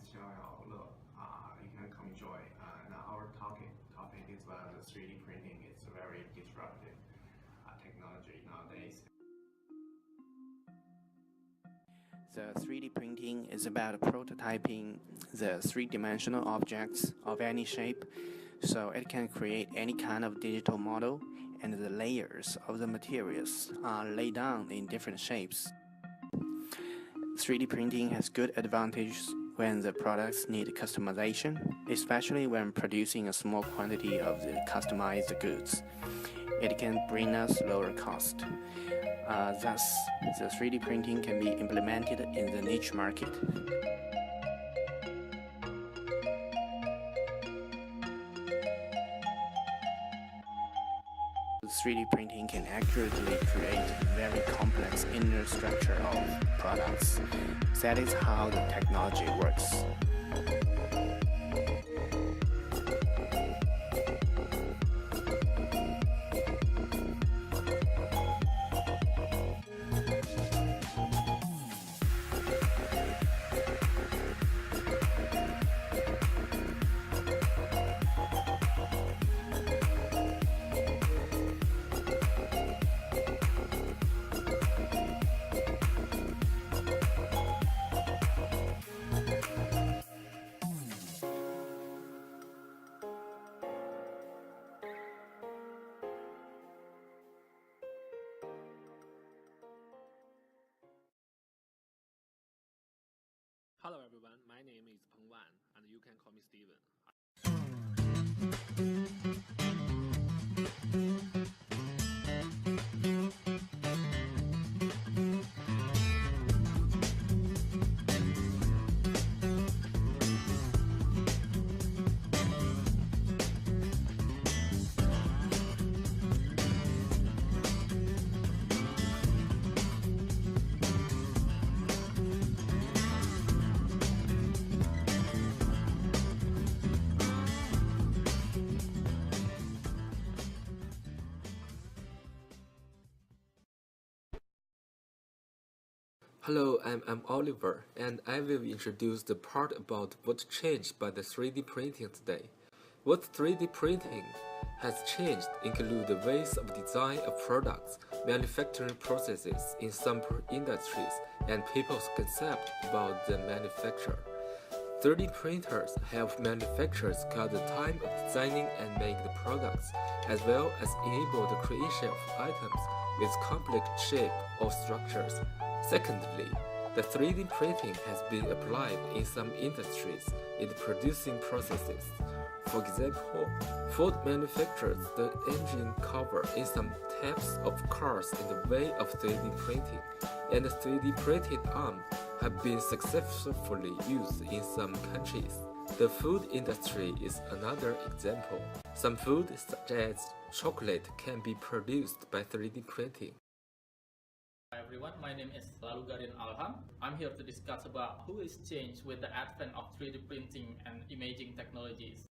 逍遥乐. You can come enjoy. And our topic is about the 3D printing. It's a very disruptive technology nowadays. The 3D printing is about prototyping the three-dimensional objects of any shape, so it can create any kind of digital model, and the layers of the materials are laid down in different shapes. 3D printing has good advantages when the products need customization, especially when producing a small quantity of the customized goods. It can bring us lower cost. Thus, the 3D printing can be implemented in the niche market. 3D printing can accurately create very complex inner structure of products. That is how the technology works. Hello everyone, my name is Peng Wan, and you can call me Steven. Hello, I'm Oliver, and I will introduce the part about what changed by the 3D printing today. What 3D printing has changed include the ways of design of products, manufacturing processes in some industries, and people's concept about the manufacture. 3D printers help manufacturers cut the time of designing and make the products, as well as enable the creation of items with complex shape or structures. Secondly, the 3D printing has been applied in some industries in the producing processes. For example, Ford manufactures the engine cover in some types of cars in the way of 3D printing, and the 3D printed arm have been successfully used in some countries. The food industry is another example. Some food, such as chocolate, can be produced by 3D printing. Hi everyone, my name is Lalugarin Alham. I'm here to discuss about who is changed with the advent of 3D printing and imaging technologies.